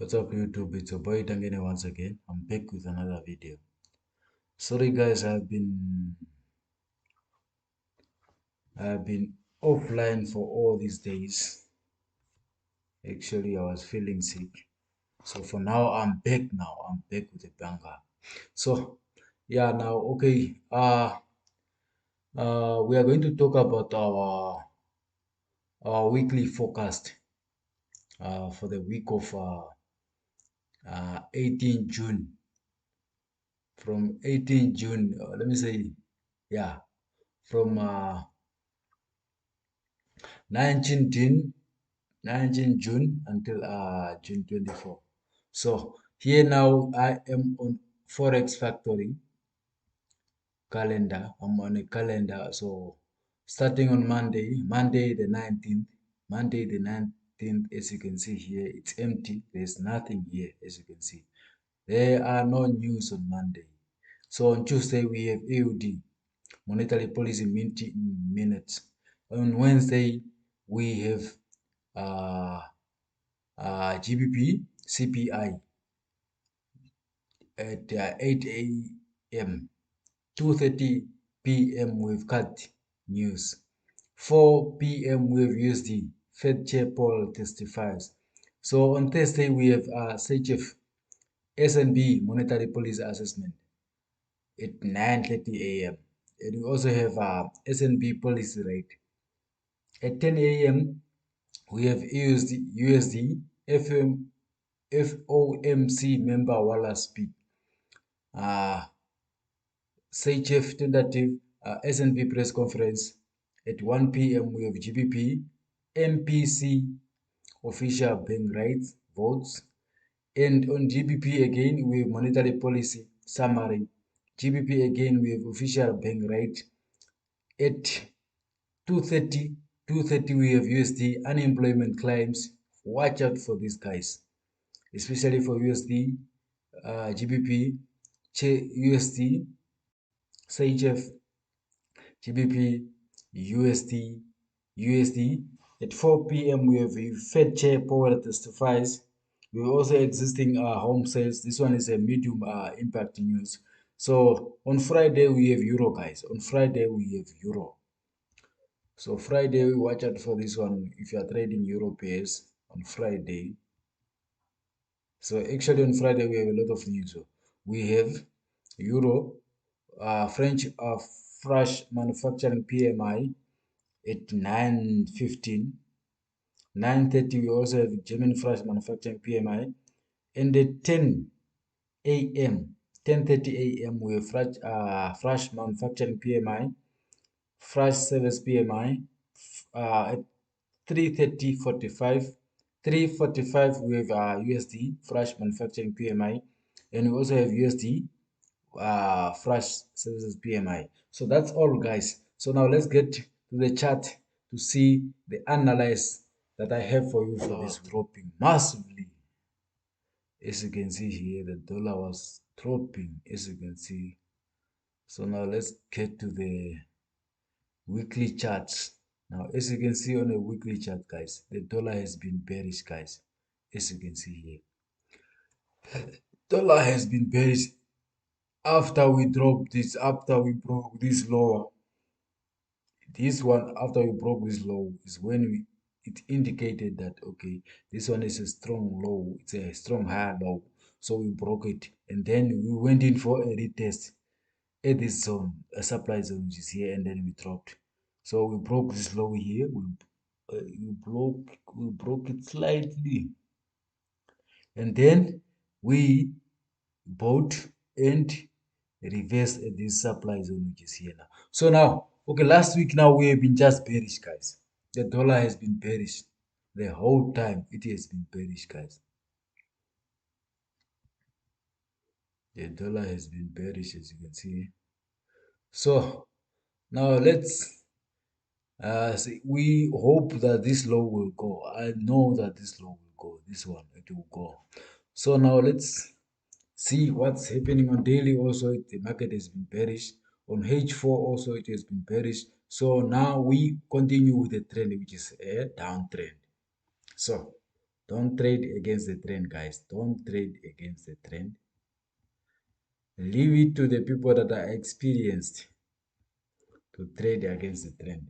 What's up YouTube? It's your boy Tangene once again. I'm back with another video. Sorry guys, I've been offline for all these days. Actually, I was feeling sick. So for now I'm back now. I'm back with a banger. So yeah, now okay. We are going to talk about our weekly forecast for the week of 18 June. From 18 June, let me say, yeah, from 19 June, 19 June until June 24. So here now I am on Forex Factory calendar. I'm on a calendar. So starting on Monday the 19th, Monday the 19th, as you can see here, it's empty. There's nothing here, as you can see. There are no news on Monday. So on Tuesday we have AUD, monetary policy minutes. On Wednesday we have uh, GBP CPI at 8 a.m. 2:30 p.m. we've cut news. 4 p.m. we have USD. Fed Chair Paul testifies. So on Thursday we have SHF SNB monetary policy assessment at 9:30 a.m. And we also have SNB policy rate at 10 a.m. We have USD FOMC member Wallace speak. CHF tentative SNB press conference at 1 p.m. We have GBP MPC official bank rights votes. And on GBP again, we have monetary policy summary. GBP again, we have official bank rate at 2:30. 2:30 we have USD unemployment claims. Watch out for these guys, especially for USD, GBP, USD, CHF, GBP, USD. At 4 p.m. we have Fed Chair Powell testifies. We also existing home sales. This one is a medium impact news. So on Friday we have Euro, guys. On Friday we have Euro. So Friday, watch out for this one if you are trading Euro pairs on Friday. So actually on Friday we have a lot of news. So we have Euro, French fresh manufacturing PMI at 9:15. 9:30 we also have German fresh manufacturing PMI, and at 10 a.m. 10:30 a.m. we have fresh manufacturing PMI, fresh service PMI at 3:45. 3:45 we have USD fresh manufacturing PMI, and we also have USD fresh services PMI. So that's all, guys. So now let's get to the chart to see the analysis that I have for you for this dropping massively. As you can see here, the dollar was dropping, as you can see. So now let's get to the weekly charts. Now, as you can see on a weekly chart, guys, the dollar has been bearish, guys. As you can see here, dollar has been bearish after we dropped this, after we broke this lower. This one, after we broke this low, is when it indicated that okay, this one is a strong low, it's a strong high low. So we broke it, and then we went in for a retest at this zone, a supply zone which is here, and then we dropped. So we broke this low here. We broke it slightly, and then we bought and reversed at this supply zone which is here now. So now, okay, last week now we have been just bearish, guys. The dollar has been bearish the whole time. It has been bearish, guys. The dollar has been bearish, as you can see. So now let's we hope that this low will go. I know that this low will go. This one, it will go. So now let's see what's happening on daily. Also, the market has been bearish. On H4 also, it has been bearish. So now we continue with the trend, which is a downtrend. So Don't trade against the trend, guys. Don't trade against the trend. Leave it to the people that are experienced to trade against the trend.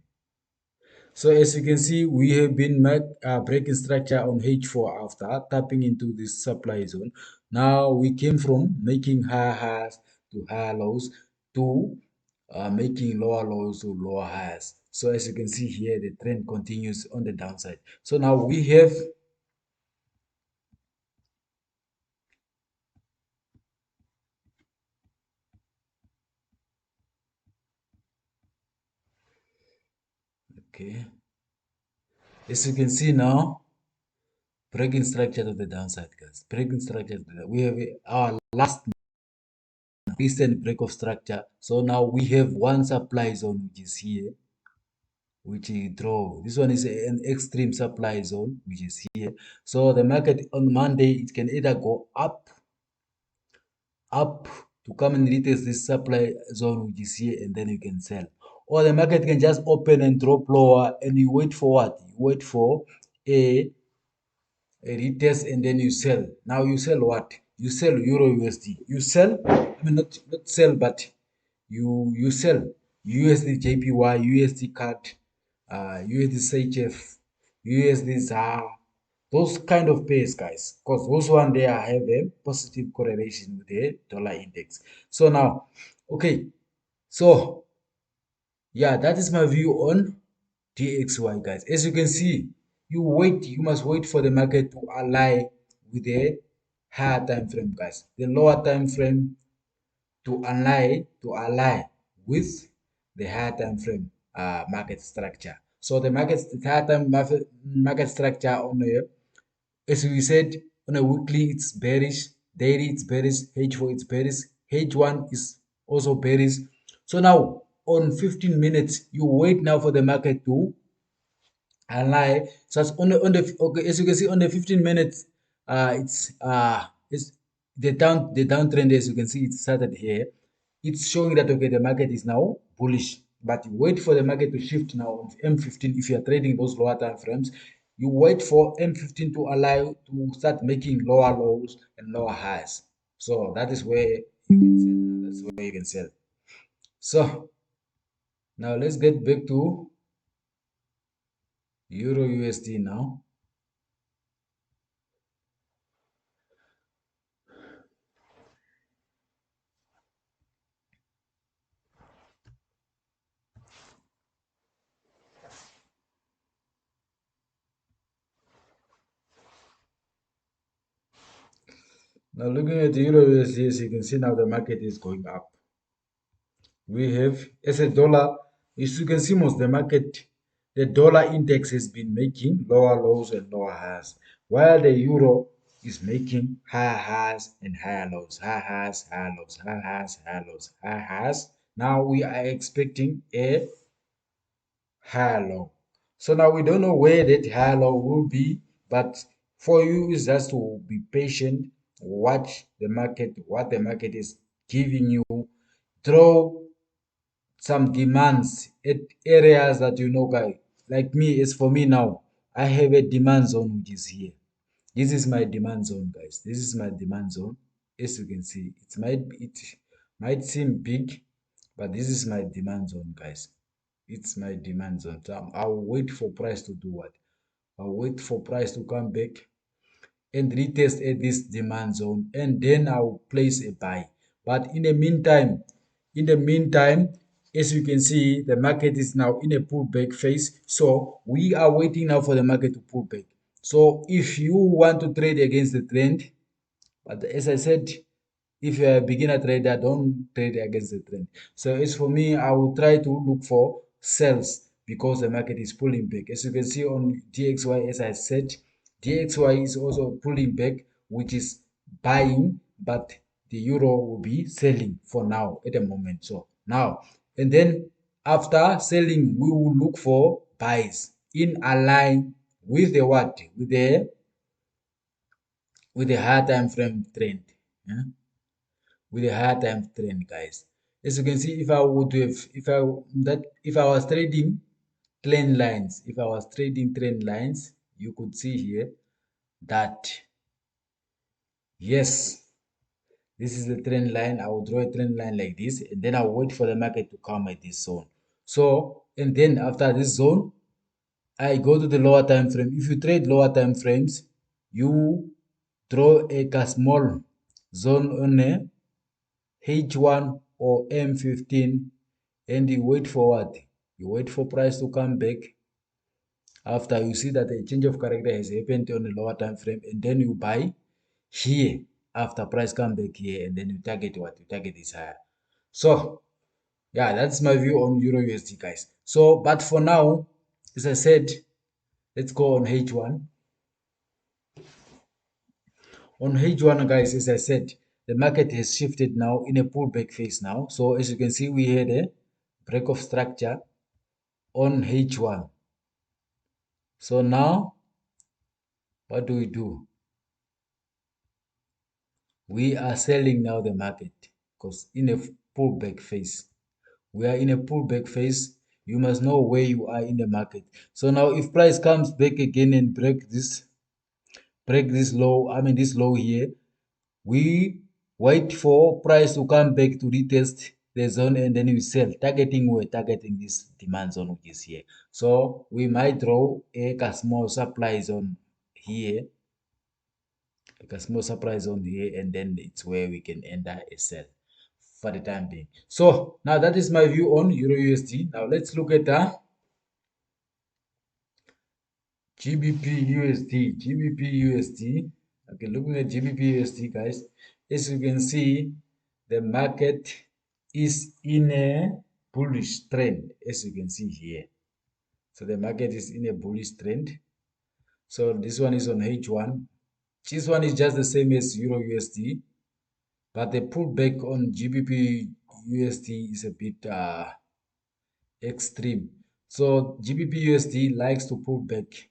So as you can see, we have been breaking structure on H4 after tapping into this supply zone. Now we came from making higher highs to higher lows to making lower lows to lower highs. So as you can see here, the trend continues on the downside. So now we have okay. As you can see now, breaking structure to the downside, guys. Breaking structure to the, we have our last recent break of structure. So now we have one supply zone which is here, which is draw. This one is an extreme supply zone, which is here. So the market on Monday, it can either go up to come and retest this supply zone, which is here, and then you can sell. Or the market can just open and drop lower, and you wait for what? You wait for a a retest and then you sell. Now you sell what? You sell Euro USD. You sell, I mean not sell, but you sell USD JPY, USD CAD, USD CHF, USD ZAR, those kind of pairs, guys, because those one they have a positive correlation with the dollar index. So now, okay, so yeah, that is my view on DXY, guys. As you can see, you must wait for the market to align with the higher time frame, guys. The lower time frame to align with the higher time frame market structure. So the higher time market structure on a, as we said, on a weekly it's bearish, daily it's bearish, H4 it's bearish, H1 is also bearish. So now on 15 minutes, you wait now for the market to align. So as on the okay, as you can see on the 15 minutes, it's the downtrend, as you can see it started here. It's showing that okay, the market is now bullish, but you wait for the market to shift now on M15. If you are trading those lower time frames, you wait for M15 to allow to start making lower lows and lower highs. So that is where you can sell. That's where you can sell. So now let's get back to Euro USD now. Now looking at the Euro USD, as you can see now the market is going up. We have as a dollar, as you can see most the market, the dollar index has been making lower lows and lower highs, while the euro is making higher highs and higher lows, higher highs, higher lows, higher highs, higher lows, higher highs. Now we are expecting a higher low. So now we don't know where that higher low will be, but for you is just to be patient, watch the market, what the market is giving you, draw some demands at areas that you know, guys. Like me, it's for me now. I have a demand zone which is here. This is my demand zone, guys. This is my demand zone. As you can see, it might seem big, but this is my demand zone, guys. It's my demand zone. So I'll wait for price to do what? I'll wait for price to come back and retest at this demand zone, and then I'll place a buy. But in the meantime, as you can see, the market is now in a pullback phase. So we are waiting now for the market to pull back. So if you want to trade against the trend, but as I said, if you're a beginner trader, don't trade against the trend. So as for me, I will try to look for sells because the market is pulling back. As you can see on DXY, as I said, DXY is also pulling back, which is buying, but the euro will be selling for now at the moment. So now, and then after selling, we will look for buys in align with the what? With the higher time frame trend. Yeah? With a higher time trend, guys. As you can see, if I would have, if I was trading trend lines, if I was trading trend lines, you could see here, that yes, this is the trend line. I will draw a trend line like this, and then I'll wait for the market to come at this zone. So, and then after this zone, I go to the lower time frame. If you trade lower time frames, you draw a small zone on a H1 or M15, and you wait for what? You wait for price to come back after you see that a change of character has happened on the lower time frame, and then you buy here after price come back here, and then you target what? You target is higher. So yeah, that's my view on Euro USD, guys. So, but for now, as I said, let's go on H1. On H1, guys, as I said, the market has shifted now in a pullback phase now. So as you can see, we had a break of structure on H1. So now, what do? We are selling now the market because in a pullback phase. We are in a pullback phase. You must know where you are in the market. So now if price comes back again and break this low, this low here, we wait for price to come back to retest the zone, and then we sell, we're targeting this demand zone which is here. So we might draw a small supply zone here, like a small supply zone here, and then it's where we can enter a sell for the time being. So now that is my view on Euro USD. Now let's look at GBP USD. GBP USD. Okay, looking at GBP USD, guys, as you can see, the market is in a bullish trend, as you can see here. So the market is in a bullish trend. So this one is on H1. This one is just the same as Euro USD, but the pullback on GBP USD is a bit extreme. So GBP USD likes to pull back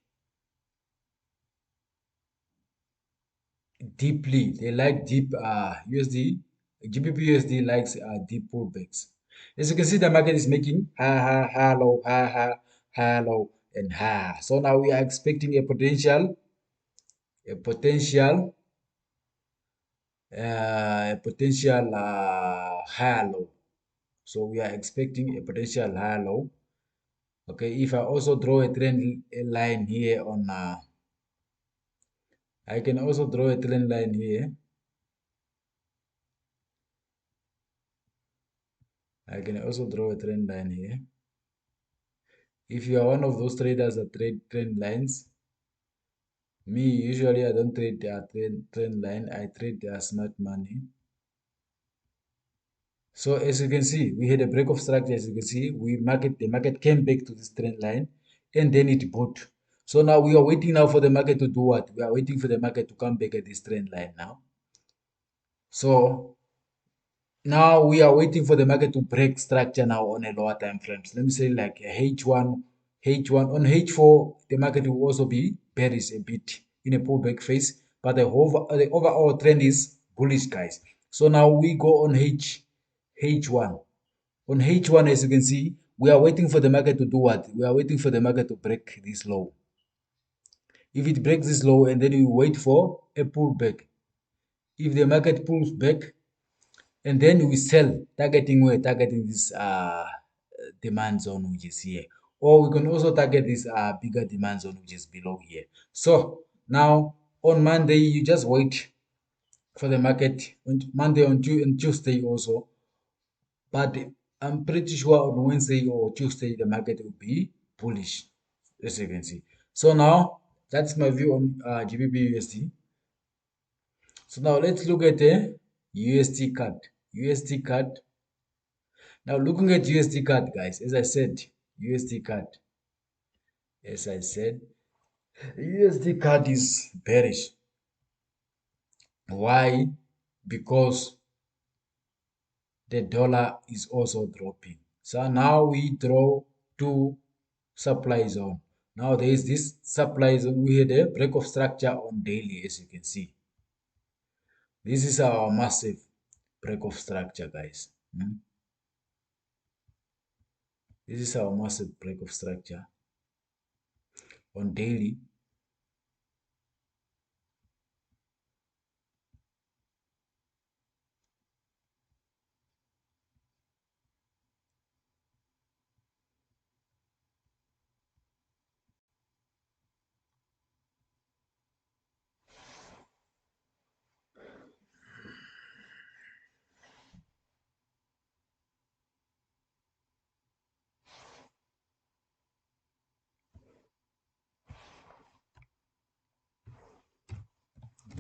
deeply. They like deep USD. GBP USD likes deep pullbacks. As you can see, the market is making high, low, high, low, and high. So now we are expecting a potential high low. So we are expecting a potential high low. Okay, if I also draw a trend line here on, I can also draw a trend line here. I can also draw a trend line here. If you are one of those traders that trade trend lines, me usually I don't trade trend line. I trade smart money. So as you can see, we had a break of structure. As you can see, the market came back to this trend line, and then it bought. So now we are waiting now for the market to do what? We are waiting for the market to come back at this trend line now. So now we are waiting for the market to break structure now on a lower time frames. Let me say like H1 on H4, the market will also be bearish a bit in a pullback phase, but the overall trend is bullish, guys. So now we go on H1. On H1, as you can see, we are waiting for the market to do what? We are waiting for the market to break this low. If it breaks this low, and then we wait for a pullback. If the market pulls back, and then we sell, we're targeting this demand zone which is here, or we can also target this bigger demand zone which is below here. So now on Monday you just wait for the market, on Monday and Tuesday also, but I'm pretty sure on Wednesday or Tuesday the market will be bullish, as you can see. So now that's my view on GBP USD. So now let's look at the USD card. Now looking at USD card, guys, as I said, USD card, as I said, USD card is bearish. Why? Because the dollar is also dropping. So now we draw two supply zone. Now there is this supply zone. We had a break of structure on daily, as you can see. This is our massive break of structure, guys. This is our massive break of structure on daily.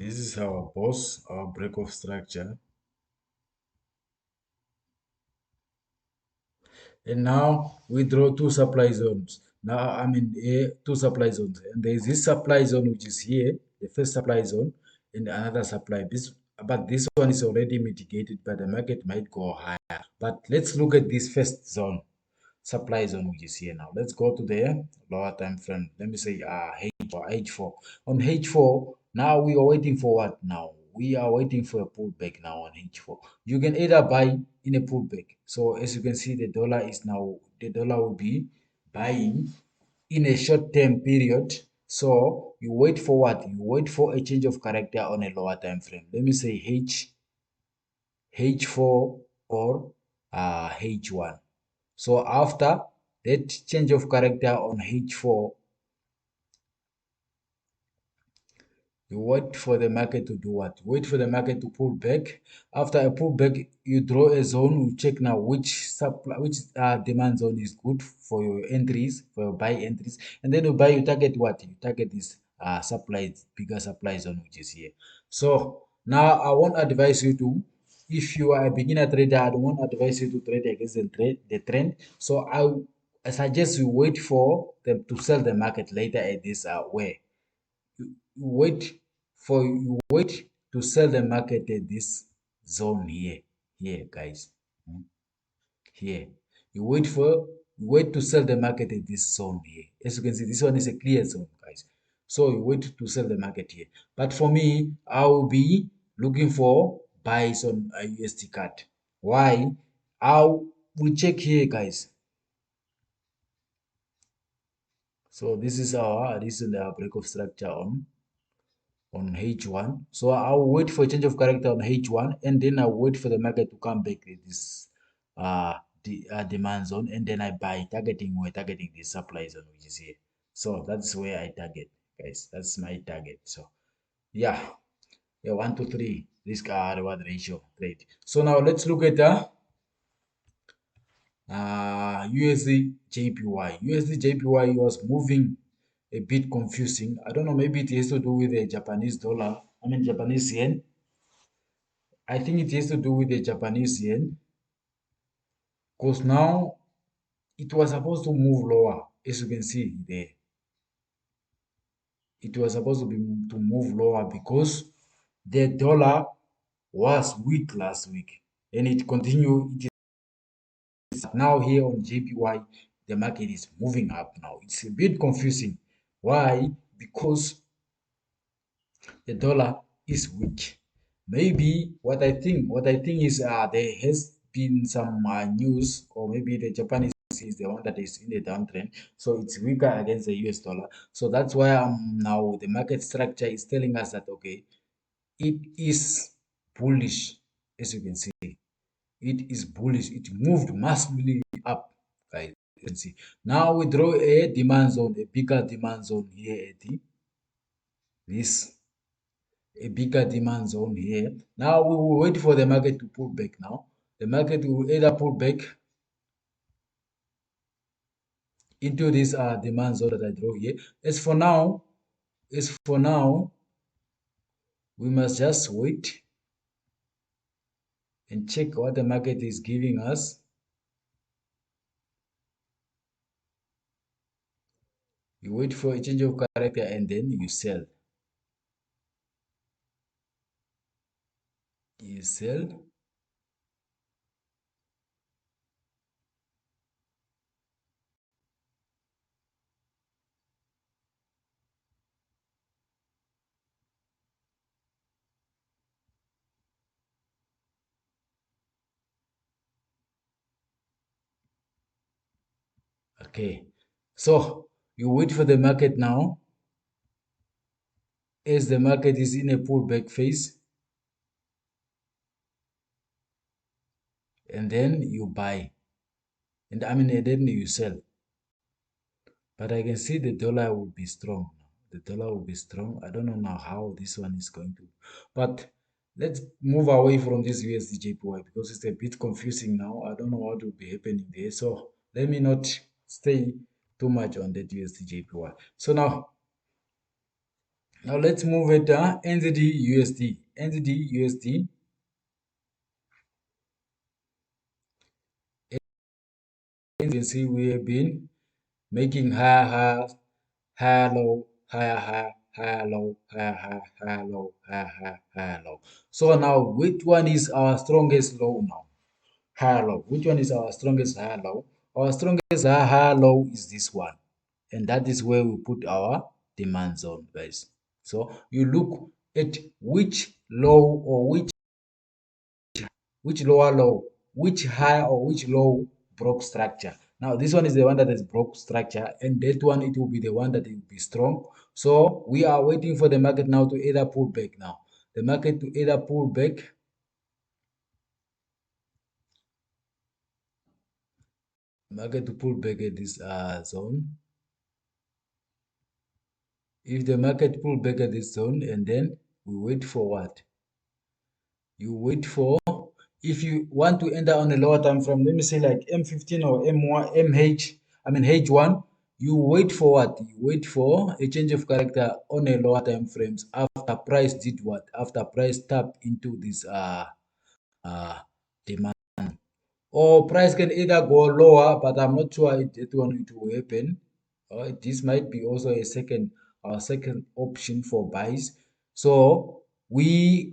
This is our boss, our break of structure. And now we draw two supply zones. Now, two supply zones. And there is this supply zone which is here, the first supply zone, and another supply. But this one is already mitigated, but the market might go higher. But let's look at this first zone, supply zone, which is here now. Let's go to the lower time frame. Let me say H4. On H4, now we are waiting for what now? We are waiting for a pullback now on H4. You can either buy in a pullback. So as you can see, the dollar will be buying in a short term period. So you wait for what? You wait for a change of character on a lower time frame. Let me say H4 or H1. So after that change of character on H4, you wait for the market to do what? Wait for the market to pull back. After a pullback, you draw a zone. You check now which demand zone is good for your entries, for your buy entries, and then you buy. You target what? You target this bigger supply zone which is here. So now I won't advise you to. If you are a beginner trader, I don't want to advise you to trade against the trend. So I suggest you wait for them to sell the market later at this way. You wait to sell the market at this zone here guys. Here you wait to sell the market at this zone here. As you can see, this one is a clear zone, guys. So you wait to sell the market here. But for me, I will be looking for buys on a USD card. Why? I will check here, guys. So this is our break of structure on H1. So I'll wait for a change of character on H1, and then I'll wait for the market to come back with this demand zone, and then I buy. We're targeting the supply zone which is here. So that's where I target, guys. That's my target. So yeah, 1 to 3 risk reward ratio trade. So now let's look at USD JPY. USD JPY was moving a bit confusing. I don't know, maybe it has to do with the Japanese dollar, Japanese yen. I think it has to do with the Japanese yen because now it was supposed to move lower, as you can see there. It was supposed to move lower because the dollar was weak last week and it continued. It is now here on JPY, the market is moving up now. It's a bit confusing. Why? Because the dollar is weak. Maybe what I think is there has been some news, or maybe the Japanese is the one that is in the downtrend, so it's weaker against the US dollar. So that's why now the market structure is telling us that okay, it is bullish, as you can see. It is bullish. It moved massively up, guys. You can see. Now we draw a demand zone, a bigger demand zone here at this a bigger demand zone here. Now we will wait for the market to pull back now. The market will either pull back into this demand zone that I draw here. As for now, we must just wait and check what the market is giving us. You wait for a change of character and then you sell. You sell. Okay. So you wait for the market now. As the market is in a pullback phase, and then you buy, and then you sell. But I can see the dollar will be strong. The dollar will be strong. I don't know now how this one is going to. But let's move away from this USD JPY because it's a bit confusing now. I don't know what will be happening there. So let me not stay too much on that USD JPY. So now Now let's move it NZD USD. NZD USD. As you can see, we have been making higher, higher, higher, low, higher, higher, higher, low, higher, higher, higher, low, higher, higher, higher, low. So now, which one is our strongest low now? Higher low. Which one is our strongest higher low? Our strongest higher low is this one, and that is where we put our demand zone, guys. So you look at which low or which lower low, which high or which low broke structure. Now this one is the one that is broke structure, and that one it will be the one that will be strong. So we are waiting for the market now to either pull back now. The market to either pull back. Market to pull back at this zone. If the market pull back at this zone, and then we wait for what? You wait for, if you want to enter on a lower time frame, let me say like M15 or M1, H1, you wait for what? You wait for a change of character on a lower time frames after price did what? After price tapped into this uh demand. Or price can either go lower, but I'm not sure it will happen. This might be also a second option for buys. So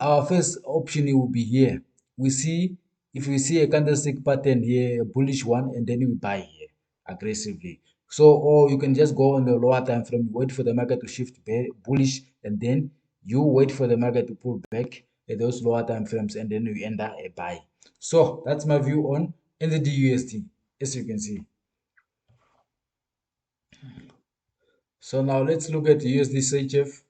our first option will be here. We see if we see a candlestick pattern here, a bullish one, and then we buy here aggressively. So, or you can just go on the lower time frame, wait for the market to shift bullish, and then you wait for the market to pull back at those lower time frames, and then you enter a buy. So that's my view on NZD USD, as you can see. So now let's look at USD CHF.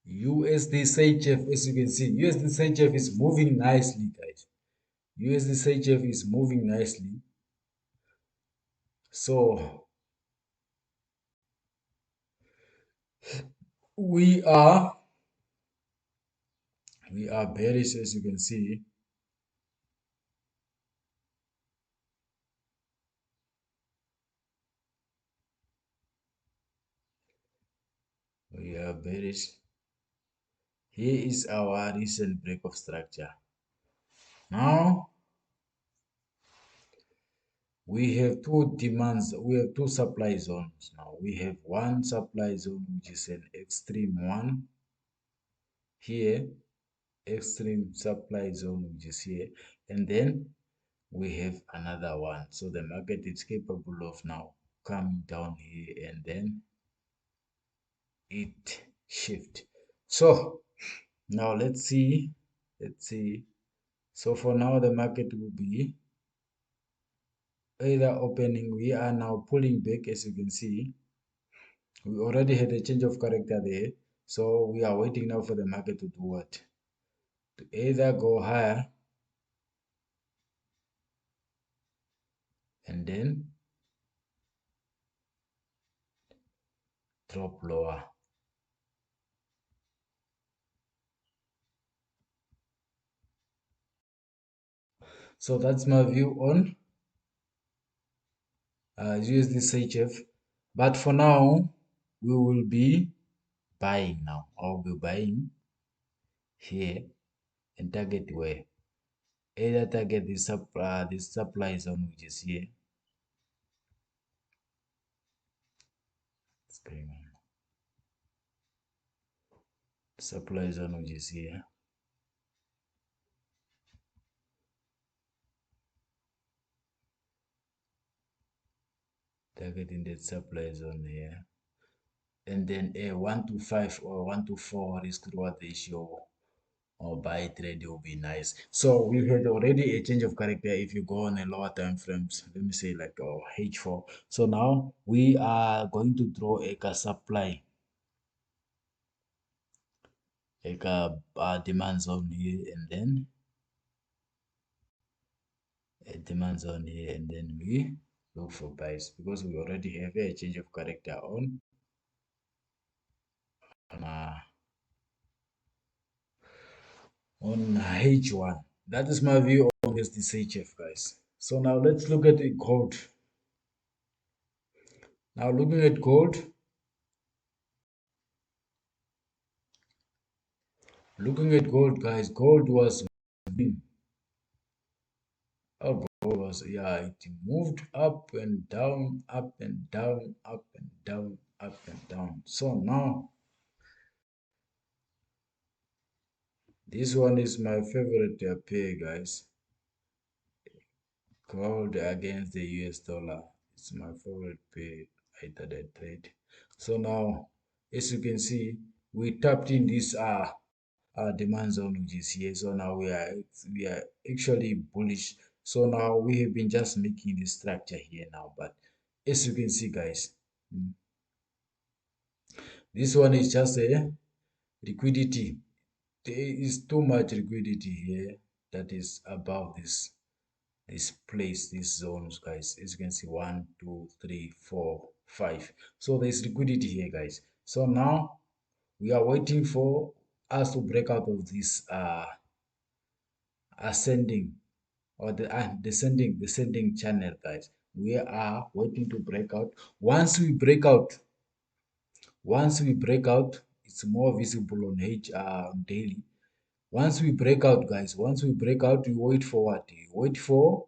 USD CHF, as you can see, USD CHF is moving nicely, guys. USD CHF is moving nicely. So we are bearish, as you can see. We are bearish. Here is our recent break of structure. Now we have two demands, we have two supply zones now. We have one supply zone which is an extreme one here, extreme supply zone which is here, and then we have another one. So the market is capable of now coming down here and then it shift. So now let's see. So for now the market will be either opening. We are now pulling back, as you can see. We already had a change of character there. So we are waiting now for the market to do what? To either go higher and then drop lower. So that's my view on USD CHF. But for now, we will be buying now. I'll be buying here and target where? Either target this supply zone which is here. What's going on? Supply zone which is here. Targeting that supply zone here. And then a 1 to 5 or 1 to 4 risk reward ratio or buy trade will be nice. So we had already a change of character if you go on a lower time frames. Let me say like H4. So now we are going to draw a supply, a demand zone here, and then a demand zone here, and then we look for buys because we already have a change of character on uh, on H1. That is my view on this CHF, guys. So now let's look at the gold. Now looking at gold, Looking at gold, guys, gold was gold was, yeah, it moved up and down, up and down, up and down, up and down. So now this one is my favorite pair, guys. Gold against the US dollar. It's my favorite pair that I trade. So now, as you can see, we tapped in this demand zone which is here. So now we are actually bullish. So now we have been just making this structure here now. But as you can see, guys, this one is just a liquidity. There is too much liquidity here that is above this place, these zones, guys. As you can see, 1 2 3 4 5. So there's liquidity here, guys. So now we are waiting for us to break out of this ascending or the descending channel, guys. We are waiting to break out. Once we break out, it's more visible on on daily. Once we break out, guys, once we break out, we wait for what? We wait for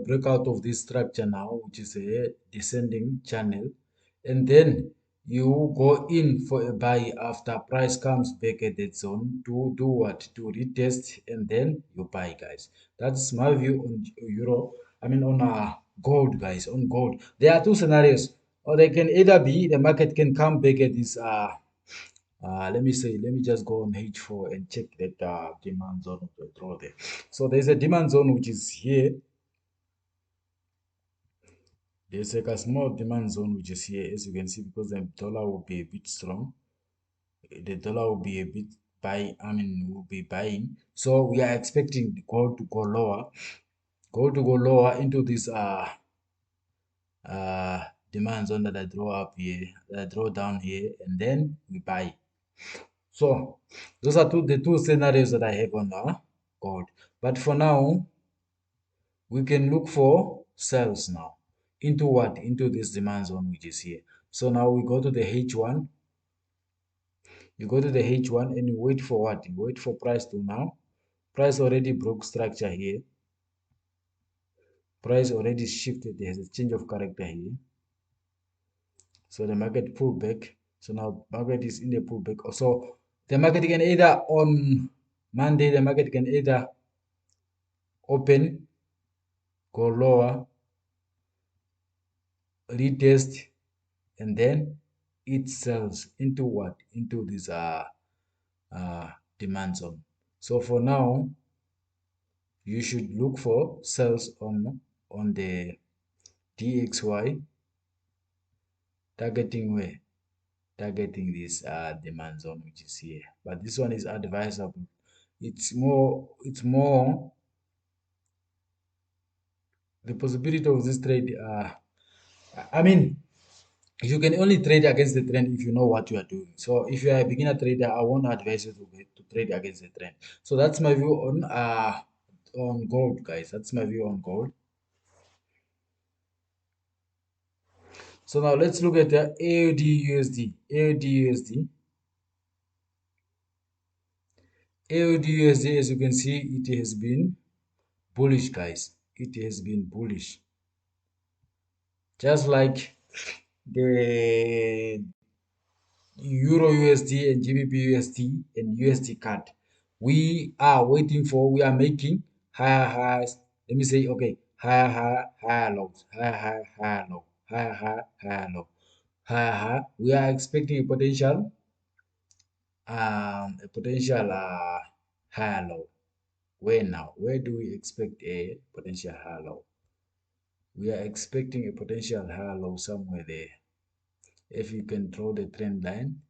break out of this structure now, which is a descending channel, and then you go in for a buy after price comes back at that zone to do what? To retest, and then you buy, guys. That's my view on euro. I mean on gold, guys. On gold, there are two scenarios, or they can either be the market can come back at this let me just go on H4 and check that demand zone of the draw there. So there's a demand zone which is here. There's like a small demand zone which is here, as you can see, because the dollar will be a bit strong. The dollar will be a bit will be buying. So we are expecting gold to go lower, into this demand zone that I draw up here, that I draw down here, and then we buy. So those are the two scenarios that I have on gold. But for now, we can look for sells now. Into what? Into this demand zone which is here. So now we go to the H1. You go to the H1 and you wait for what? You wait for price to now. Price already broke structure here. Price already shifted. There's a change of character here. So the market pulled back. So now market is in the pullback. So the market can either on Monday, the market can either open, go lower, retest, and then it sells into what? Into this uh demand zone. So for now, you should look for sells on the DXY, targeting where? Targeting this demand zone which is here. But this one is advisable. It's more the possibility of this trade. I mean, you can only trade against the trend if you know what you are doing. So if you are a beginner trader, I won't advise you to trade against the trend. So that's my view on gold, guys. That's my view on gold. So now let's look at the AUD USD. AUD USD. AUD USD, as you can see, it has been bullish, guys. It has been bullish. Just like the Euro USD and GBP USD and USD CAD. We are making higher highs. Let me say, okay, higher lows, higher low, higher low, higher high. We are expecting a potential higher low. Where now? Where do we expect a potential higher low? We are expecting a potential higher low somewhere there. If you can draw the trend line,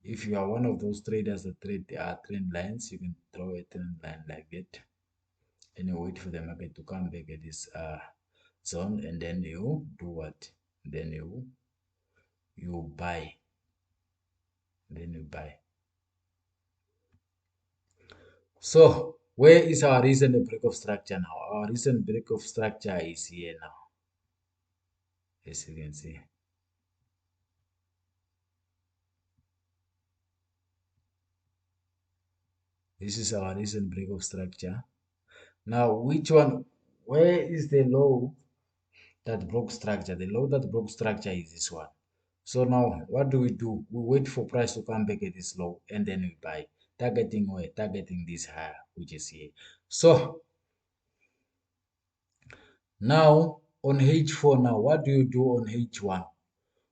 if you are one of those traders that trade trend lines, you can draw a trend line like that, and you wait for the market to come back at this zone, and then you do what? Then you buy. Then you buy. So where is our recent break of structure now? Our recent break of structure is here now, as you can see. This is our recent break of structure. Now, which one? Where is the low that broke structure? The low that broke structure is this one. So now, what do? We wait for price to come back at this low, and then we buy, targeting where? Targeting this higher, which is here. So now on H4, now what do you do on H1?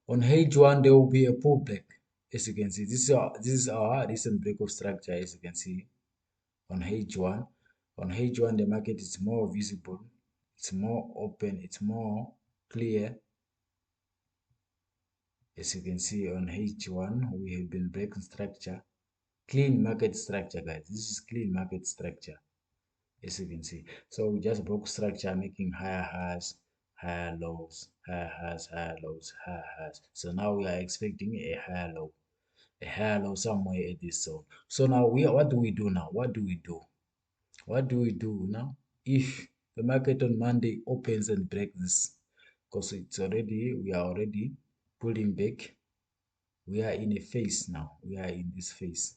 On H1, there will be a pullback. As you can see, this is our recent break of structure. As you can see on H1, the market is more visible, it's more open, it's more clear. As you can see on H1, we have been breaking structure, clean market structure, guys. This is clean market structure, as you can see. So we just broke structure, making higher highs, higher lows, higher highs, higher lows, higher highs. So now we are expecting a higher low somewhere at this zone. So now what do we do now? What do we do? What do we do now? If the market on Monday opens and breaks this, because we are already pulling back. We are in a phase now. We are in this phase.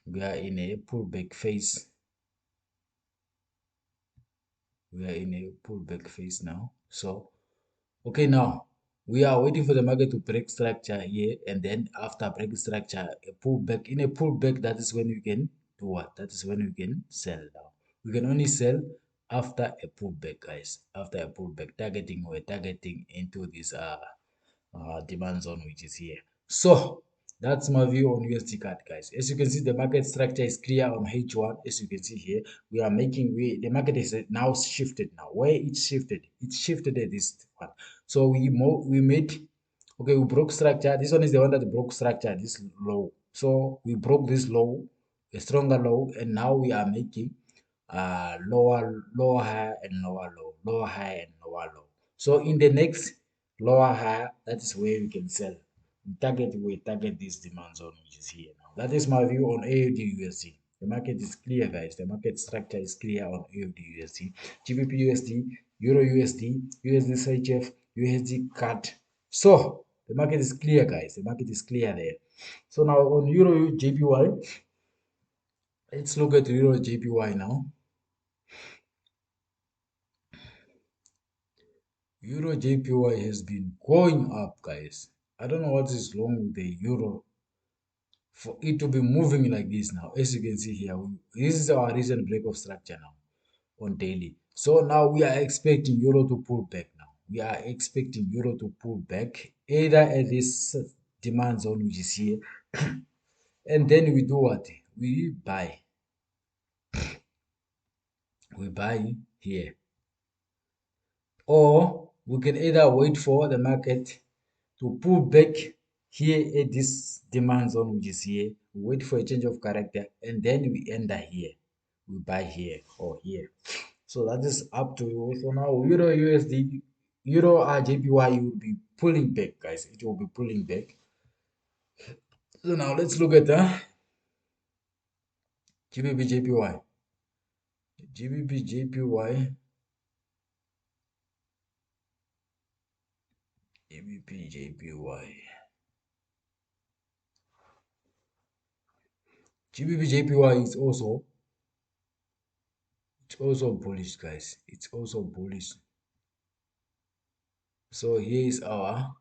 We are in a pullback phase. We are in a pullback phase now. So, okay, now we are waiting for the market to break structure here, and then after break structure, a pullback. In a pullback, that is when we can do what? That is when we can sell now. We can only sell after a pullback, guys. After a pullback, we're targeting into this demand zone, which is here. So that's my view on USD card, guys. As you can see, the market structure is clear on H1. As you can see here, the market is now shifted now. Where it shifted at this one. So we made, okay, we broke structure. This one is the one that broke structure, this low. So we broke this low, a stronger low, and now we are making lower high and lower low, lower high and lower low. So in the next lower high, that is where we can sell. We target this demand zone, which is here now. That is my view on AUD USD. The market is clear, guys. The market structure is clear on AUD USD, GBP USD, Euro USD, USD CHF, USD CAD. So the market is clear, guys. The market is clear there. So now on Euro JPY, let's look at Euro JPY now. Euro JPY has been going up, guys. I don't know what is wrong with the euro for it to be moving like this now. As you can see here, this is our recent break of structure now on daily. So now we are expecting euro to pull back now. We are expecting euro to pull back either at this demand zone, which is here, and then we do what? We buy. We buy here. Or we can either wait for the market to pull back here at this demand zone, which is here. We wait for a change of character, and then we enter here. We buy here or here. So that is up to you. So now Euro USD, Euro JPY will be pulling back, guys. It will be pulling back. So now let's look at GBP JPY. GBP JPY. GBP JPY. GBP JPY is also, it's also bullish, guys. It's also bullish. So here is our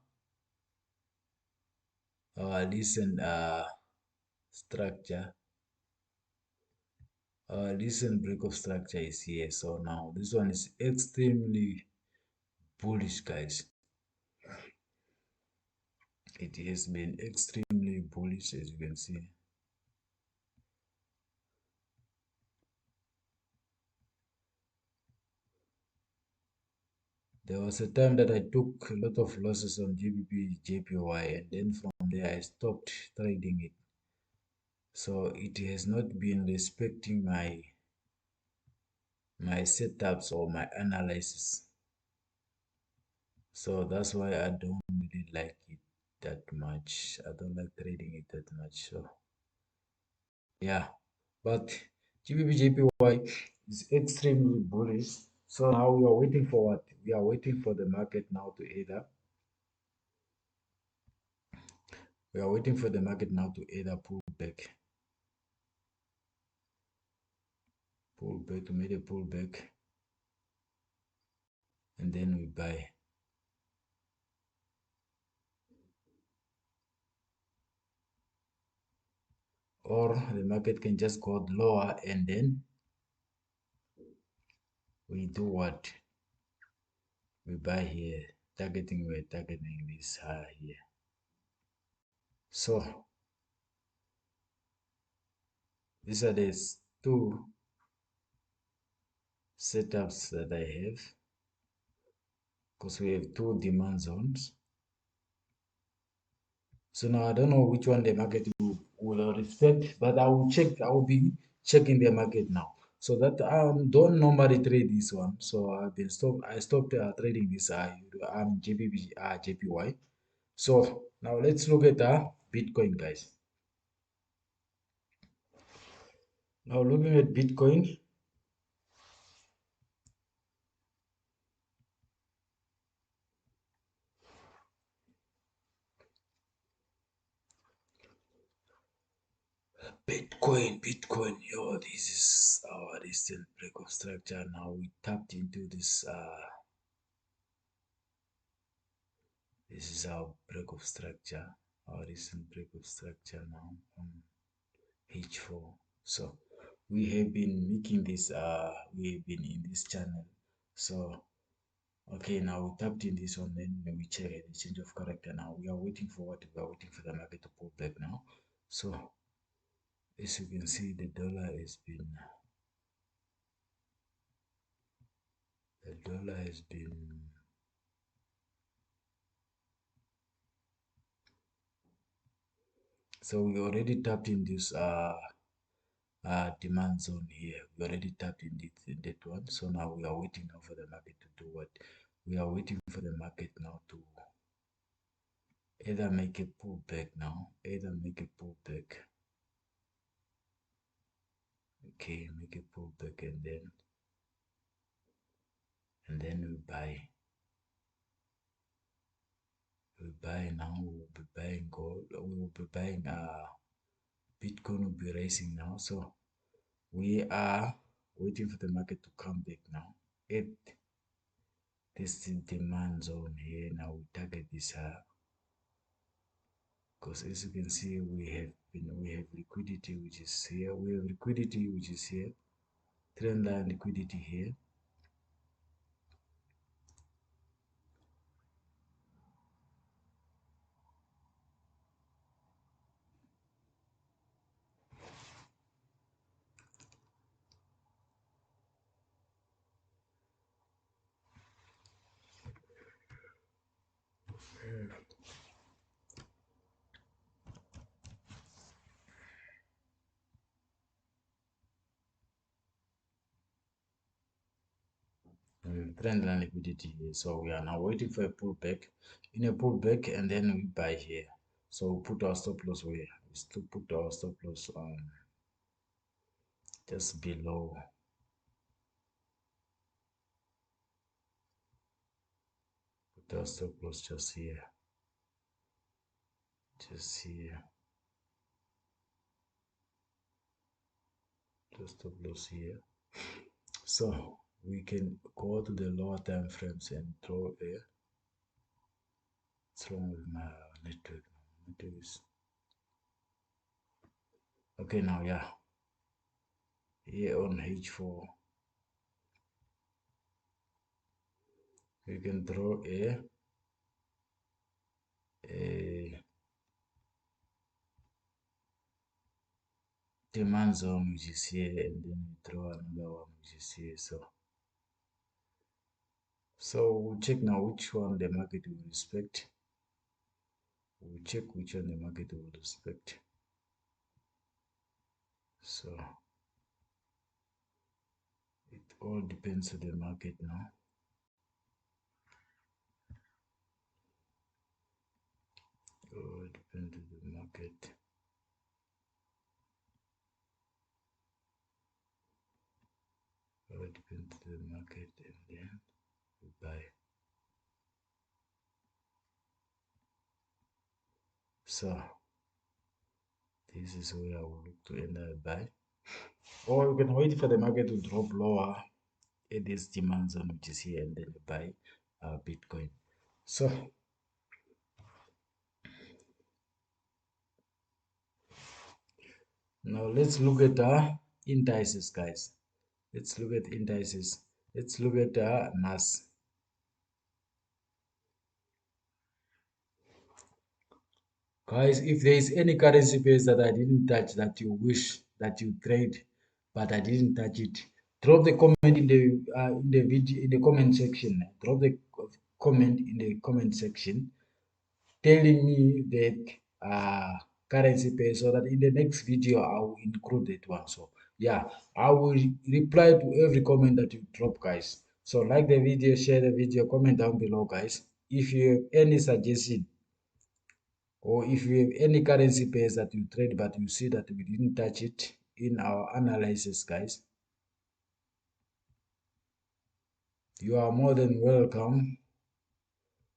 recent structure. Our recent break of structure is here. So now this one is extremely bullish, guys. It has been extremely bullish, as you can see. There was a time that I took a lot of losses on GBP JPY, and then from there I stopped trading it. So it has not been respecting my setups or my analysis. So that's why I don't really like it that much. I don't like trading it that much. So yeah. but GBP is extremely bullish. So now we are waiting for what? We are waiting for the market now to either. We are waiting for the market now to either pull back, to make a pullback, and then we buy. Or the market can just go lower and then we do what? We buy here, we're targeting this high here. So these are the two setups that I have, because we have two demand zones. So now I don't know which one the market will respect, but I will check. I will be checking the market now. So that don't normally trade this one. So I've been stopped. I stopped trading this JPY. So now let's look at Bitcoin, guys. Now looking at Bitcoin, yo, this is our recent break of structure. Now we tapped into this. This is our break of structure, our recent break of structure now on H4. So we have been making this. We have been in this channel. So okay, now we tapped in this one. Then we check the change of character. Now we are waiting for what? We are waiting for the market to pull back now. So as you can see, the dollar has been so we already tapped in this demand zone here. We already tapped in that one. So now we are waiting now for the market to do what? We are waiting for the market now to either make a pullback now, okay, make a pullback, and then we buy. We buy now. We will be buying gold. We will be buying Bitcoin will be rising now. So we are waiting for the market to come back now at this demand zone here. Now we target this because as you can see, we have liquidity which is here. We have liquidity which is here. Trend line liquidity here. Trend line liquidity here. So we are now waiting for a pullback. In a pullback, and then we buy here. So we put our stop loss where? We still put our stop loss just below. Put our stop loss just here. Just here. Just stop loss here. So we can go to the lower time frames and draw there. What's wrong with my network? Okay, now yeah. Here on H4, we can draw a demand zone which is here, and then we draw another one which is here. So we'll check now which one the market will respect. We'll check which one the market will respect. So it all depends on the market now. All depends on the market. market and then we buy. So this is where I will look to enter buy. Or you can wait for the market to drop lower at this demand zone, which is here, and then you buy Bitcoin. So now let's look at indices, guys. Let's look at indices. Let's look at NAS. Guys, if there is any currency pairs that I didn't touch that you wish that you trade, but I didn't touch it, drop the comment in the video in the comment section. Drop the comment in the comment section telling me that currency pair so that in the next video I will include that one. So yeah, I will reply to every comment that you drop, guys. So like the video, share the video, comment down below, guys. If you have any suggestion or if you have any currency pairs that you trade but you see that we didn't touch it in our analysis, guys, you are more than welcome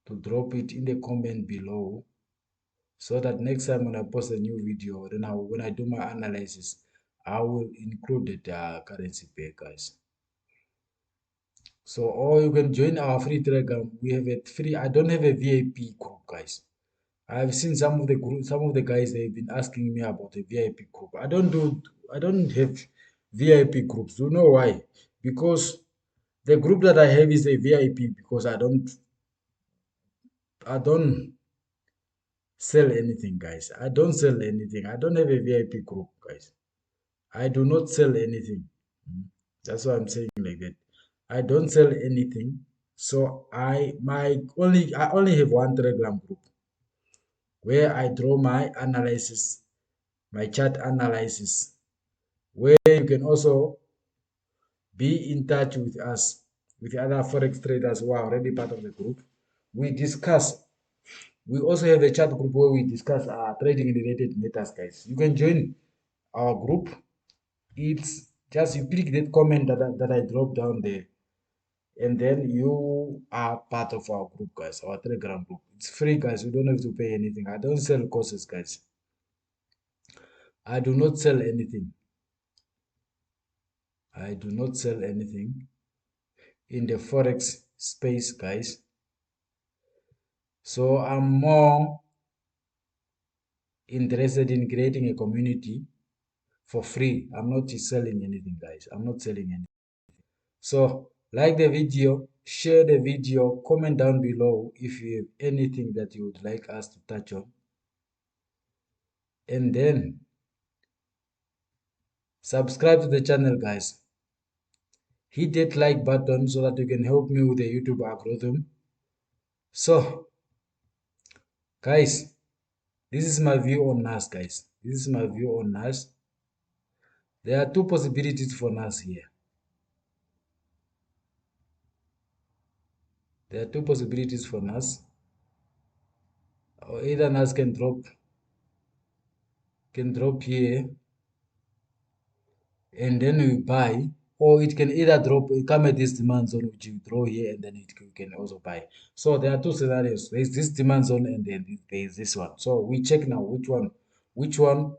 to drop it in the comment below so that next time when I post a new video, then when I do my analysis, I will include the currency pair, guys. So, or you can join our free Telegram. We have a free. I don't have a VIP group, guys. I've seen some of the guys they've been asking me about a VIP group. I don't have VIP groups. Do you know why? Because the group that I have is a VIP because I don't sell anything, guys. I don't sell anything. I don't have a VIP group, guys. I do not sell anything. Mm. That's why I'm saying like that. I don't sell anything. So I only have one Telegram group where I draw my analysis, my chart analysis, where you can also be in touch with us, with other forex traders who are already part of the group. We discuss. We also have a chat group where we discuss trading related matters, guys. You can join our group. It's just you click that comment that I dropped down there, and then you are part of our group, guys, our Telegram group. It's free, guys. You don't have to pay anything. I don't sell courses, guys. I do not sell anything. I do not sell anything in the forex space, guys. So I'm more interested in creating a community for free. I'm not selling anything, guys. I'm not selling anything. So like the video, share the video, comment down below if you have anything that you would like us to touch on. And then subscribe to the channel, guys. Hit that like button so that you can help me with the YouTube algorithm. So guys, this is my view on NAS, guys. This is my view on NAS. There are two possibilities for NAS here. There are two possibilities for NAS. Or either NAS can drop here and then we buy, or it can either come at this demand zone which you draw here and then you can also buy. So there are two scenarios. There's this demand zone and then there's this one. So we check now which one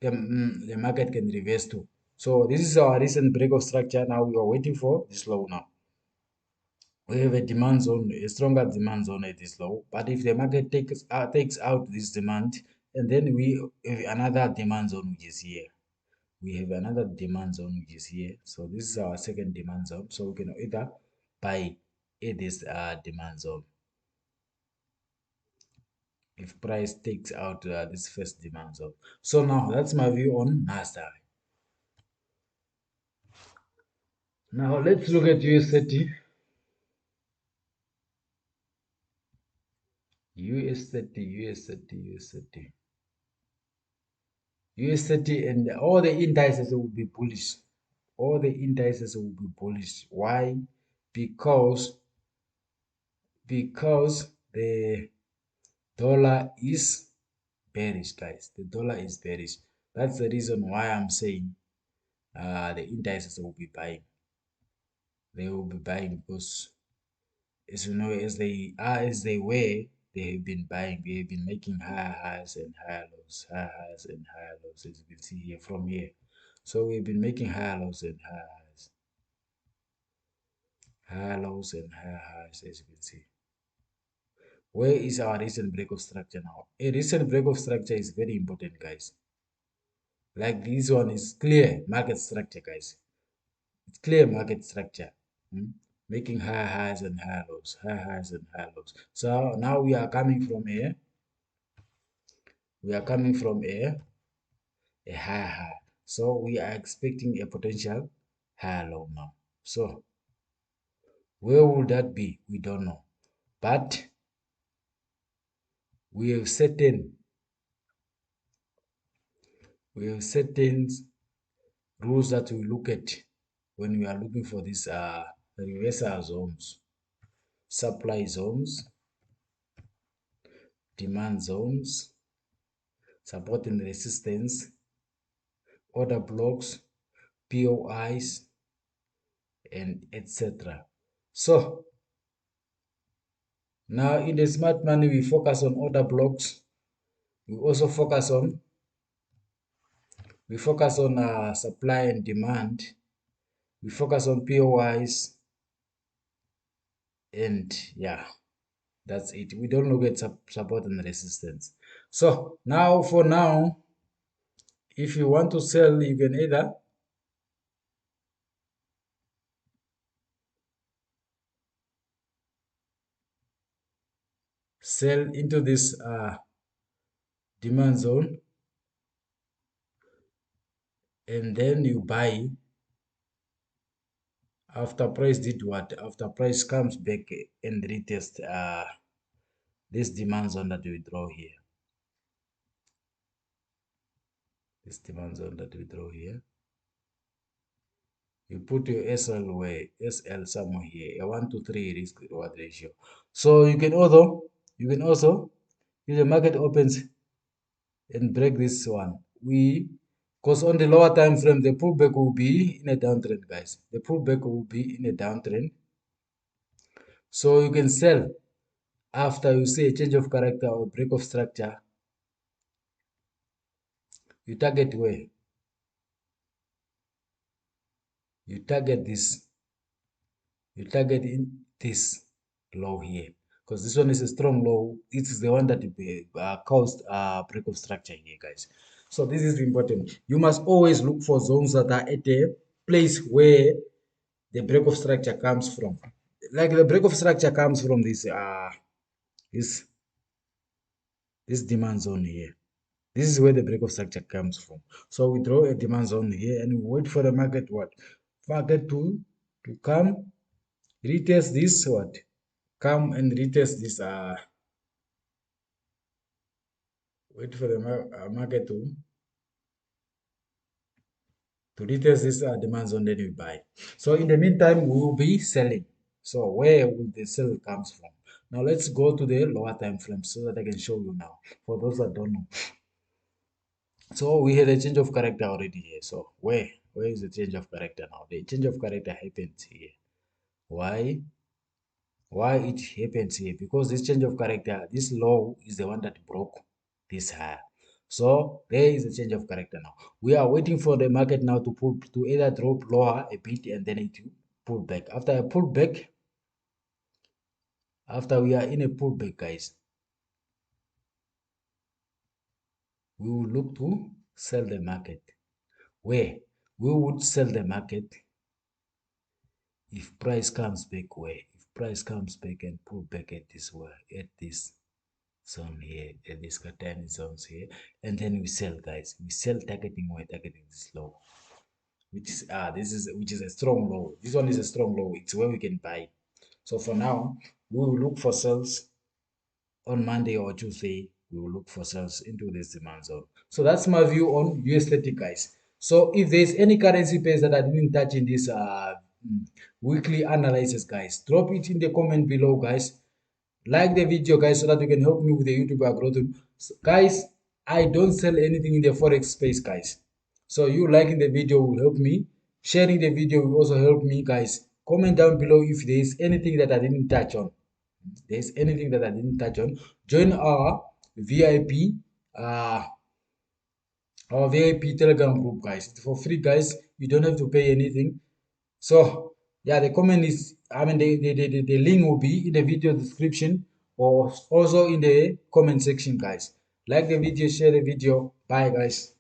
the market can reverse to. So this is our recent break of structure. Now we are waiting for this low now. We have a demand zone, a stronger demand zone at this low. But if the market takes out this demand, and then we have another demand zone which is here. We have another demand zone which is here. So this is our second demand zone. So we can either buy at this demand zone if price takes out this first demand zone. So now that's my view on Nasdaq. Now let's look at USD. USD and all the indices will be bullish. All the indices will be bullish. Why? Because the dollar is bearish, guys. The dollar is bearish. That's the reason why I'm saying the indices will be buying. they will be buying because, as you know, as they were, they have been buying. They have been making higher highs and higher lows, higher highs and higher lows, as you can see here from here. So we've been making higher lows and higher lows and higher highs, as you can see. Where is our recent break of structure now? A recent break of structure is very important, guys. Like this one is clear market structure, guys. It's clear market structure. Hmm? Making higher highs and higher lows, higher highs and higher lows. So now we are coming from a higher high. So we are expecting a potential higher low now. So where will that be? We don't know. But we have certain rules that we look at when we are looking for these reversal zones, supply zones, demand zones, support and resistance, order blocks, POIs, and etc. So now in the smart money, we focus on order blocks. We also focus on supply and demand. We focus on POIs, and yeah, that's it. We don't look at support and resistance. So now, for now, if you want to sell, you can either sell into this demand zone, and then you buy after price did what? After price comes back and retest this demand zone that we draw here. This demand zone that we draw here. You put your SL somewhere here, a 1 to 3 risk reward ratio. So you can also if the market opens and break this one, because on the lower time frame the pullback will be in a downtrend, guys. The pullback will be in a downtrend. So you can sell after you see a change of character or break of structure. You target where? You target this. You target in this low here, because this one is a strong low. It's the one that caused break of structure here, guys. So this is important. You must always look for zones that are at a place where the break of structure comes from. Like the break of structure comes from this this demand zone here. This is where the break of structure comes from. So we draw a demand zone here and we wait for the market what? Market to come, retest this what? Come and retest this wait for the market to retest this demand zone, then we buy. So in the meantime, we will be selling. So where will the sell comes from? Now let's go to the lower time frame so that I can show you now for those that don't know. So we had a change of character already here. So where is the change of character now? The change of character happens here. Why? Why it happens here? Because this change of character, this low is the one that broke this high. So there is a change of character now. We are waiting for the market now to either drop lower a bit and then it pull back. After a pullback, after we are in a pullback, guys, we will look to sell the market. Where? We would sell the market if price comes back where? If price comes back and pull back at this zone here, at these tiny zones here, and then we sell, guys. We sell targeting where? Targeting this low, which is a strong low. This one is a strong low. It's where we can buy. So for now, we will look for sales on Monday or Tuesday. We will look for sales into this demand zone. So that's my view on US30, guys. So if there's any currency pairs that I didn't touch in this weekly analysis, guys, drop it in the comment below, guys. Like the video, guys, so that you can help me with the YouTube algorithm. So, guys, I don't sell anything in the forex space, guys. So you liking the video will help me. Sharing the video will also help me, guys. comment down below if there is anything that I didn't touch on. There's anything that I didn't touch on. Join uh, our VIP Telegram group, guys. It's for free, guys. You don't have to pay anything. So yeah, the comment is, I mean, the link will be in the video description or also in the comment section, guys. Like the video, share the video. Bye, guys.